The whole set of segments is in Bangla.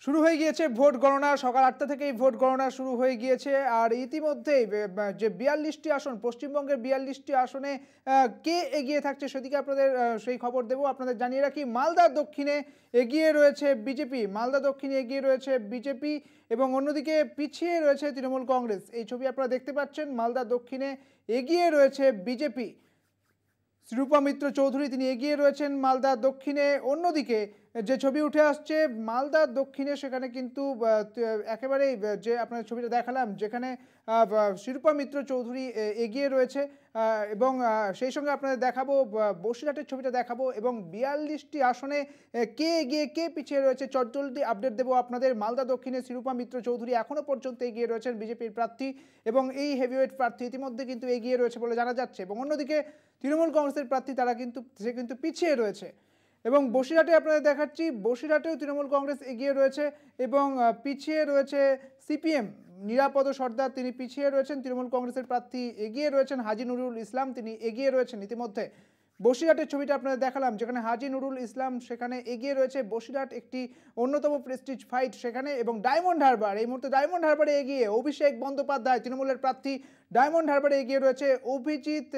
শুরু হয়ে গিয়েছে ভোট গণনা। সকাল ৮টা থেকেই ভোট গণনা শুরু হয়ে গিয়েছে। আর ইতিমধ্যেই যে ৪২টি আসন, পশ্চিমবঙ্গের ৪২টি আসনে কে এগিয়ে থাকছে সেদিকে আপনাদের সেই খবর দেব। আপনাদের জানিয়ে রাখি, মালদা দক্ষিণে এগিয়ে রয়েছে বিজেপি। মালদা দক্ষিণে এগিয়ে রয়েছে বিজেপি এবং অন্যদিকে পিছিয়ে রয়েছে তৃণমূল কংগ্রেস। এই ছবি আপনারা দেখতে পাচ্ছেন, মালদা দক্ষিণে এগিয়ে রয়েছে বিজেপি। শিরূপা মিত্র চৌধুরী তিনি এগিয়ে রয়েছেন মালদা দক্ষিণে। অন্যদিকে যে ছবি উঠে আসছে মালদা দক্ষিণে, সেখানে কিন্তু একেবারেই যে আপনার ছবিটা দেখালাম, যেখানে শিরূপা মিত্র চৌধুরী এগিয়ে রয়েছে এবং সেই সঙ্গে আপনাদের দেখাবো বসিরহাটের ছবিটা দেখাবো এবং ৪২টি আসনে কে এগিয়ে কে পিছিয়ে রয়েছে চটজলদি আপডেট দেবো আপনাদের। মালদা দক্ষিণে শিরূপা মিত্র চৌধুরী এখনও পর্যন্ত এগিয়ে রয়েছেন বিজেপির প্রার্থী এবং এই হেভিওয়েট প্রার্থী ইতিমধ্যে কিন্তু এগিয়ে রয়েছে বলে জানা যাচ্ছে। এবং অন্যদিকে তৃণমূল কংগ্রেসের প্রার্থী সে কিন্তু পিছিয়ে রয়েছে। এবং বসিরহাটে আপনাদের দেখাচ্ছি, বসিরহাটেও তৃণমূল কংগ্রেস এগিয়ে রয়েছে এবং পিছিয়ে রয়েছে সিপিএম। নিরাপদ সর্দার তিনি পিছিয়ে রয়েছেন, তৃণমূল কংগ্রেসের প্রার্থী এগিয়ে রয়েছেন হাজি নুরুল ইসলাম, তিনি এগিয়ে রয়েছেন ইতিমধ্যে। বসিরহাটের ছবিটা আপনাদের দেখালাম, যেখানে হাজি নুরুল ইসলাম সেখানে এগিয়ে রয়েছে। বসিরহাট একটি অন্যতম প্রেস্টিজ ফাইট সেখানে। এবং ডায়মন্ড হারবার, এই মুহূর্তে ডায়মন্ড হারবারে এগিয়ে অভিষেক বন্দ্যোপাধ্যায়, তৃণমূলের প্রার্থী ডায়মন্ড হারবারে এগিয়ে রয়েছে। অভিজিৎ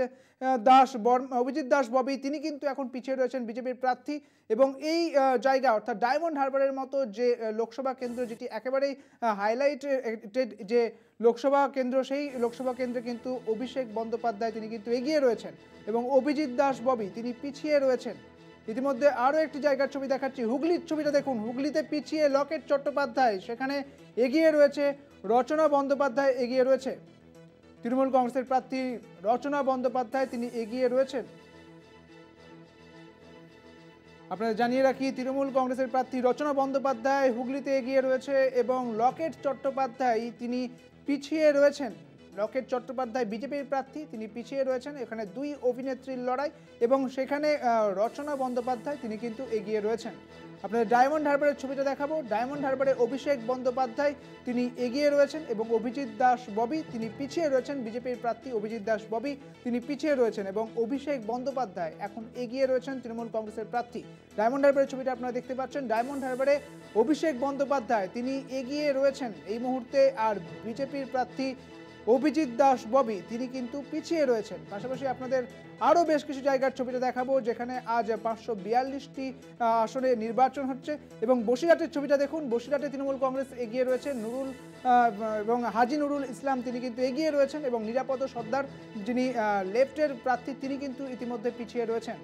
দাস ববি তিনি কিন্তু এখন পিছিয়ে রয়েছেন বিজেপির প্রার্থী। এবং এই জায়গা অর্থাৎ ডায়মন্ড হারবারের মতো যে লোকসভা কেন্দ্র, যেটি একেবারেই হাইলাইটেড যে লোকসভা কেন্দ্র, সেই লোকসভা কেন্দ্রে কিন্তু অভিষেক বন্দ্যোপাধ্যায় তিনি কিন্তু এগিয়ে রয়েছেন এবং অভিজিৎ দাস ববি তিনি পিছিয়ে রয়েছেন। ইতিমধ্যে আরও একটি জায়গার ছবি দেখাচ্ছি, হুগলির ছবিটা দেখুন। হুগলিতে পিছিয়ে লকেট চট্টোপাধ্যায়, সেখানে এগিয়ে রয়েছে রচনা বন্দ্যোপাধ্যায় এগিয়ে রয়েছে। তৃণমূল কংগ্রেসের প্রার্থী রচনা বন্দ্যোপাধ্যায় তিনি এগিয়ে রয়েছেন। আপনাদের জানিয়ে রাখি, তৃণমূল কংগ্রেসের প্রার্থী রচনা বন্দ্যোপাধ্যায় হুগলিতে এগিয়ে রয়েছে এবং লকেট চট্টোপাধ্যায় তিনি পিছিয়ে রয়েছেন। লকেট চট্টোপাধ্যায় বিজেপির প্রার্থী, তিনি পিছিয়ে রয়েছেন। এখানে দুই অভিনেত্রীর লড়াই এবং সেখানে রচনা বন্দ্যোপাধ্যায় তিনি কিন্তু এগিয়ে রয়েছেন। আপনাদের ডায়মন্ড হারবারের ছবিটা দেখাবো। ডায়মন্ড হারবারে অভিষেক বন্দ্যোপাধ্যায় তিনি এগিয়ে রয়েছেন এবং অভিজিৎ দাস ববি তিনি পিছিয়ে রয়েছেন। বিজেপির প্রার্থী অভিজিৎ দাস ববি তিনি পিছিয়ে রয়েছেন এবং অভিষেক বন্দ্যোপাধ্যায় এখন এগিয়ে রয়েছেন তৃণমূল কংগ্রেসের প্রার্থী। ডায়মন্ড হারবারের ছবিটা আপনারা দেখতে পাচ্ছেন। ডায়মন্ড হারবারে অভিষেক বন্দ্যোপাধ্যায় তিনি এগিয়ে রয়েছেন এই মুহূর্তে, আর বিজেপির প্রার্থী অভিজিৎ দাস ববি তিনি কিন্তু পিছিয়ে রয়েছেন। পাশাপাশি আপনাদের আরও বেশ কিছু জায়গার ছবিটা দেখাবো, যেখানে আজ ৫৪২টি আসনে নির্বাচন হচ্ছে। এবং বসিরহাটের ছবিটা দেখুন। বসিরহাটে তৃণমূল কংগ্রেস এগিয়ে রয়েছে, নুরুল এবং হাজি নুরুল ইসলাম তিনি কিন্তু এগিয়ে রয়েছেন এবং নিরাপদ সর্দার যিনি লেফটের প্রার্থী তিনি কিন্তু ইতিমধ্যে পিছিয়ে রয়েছেন।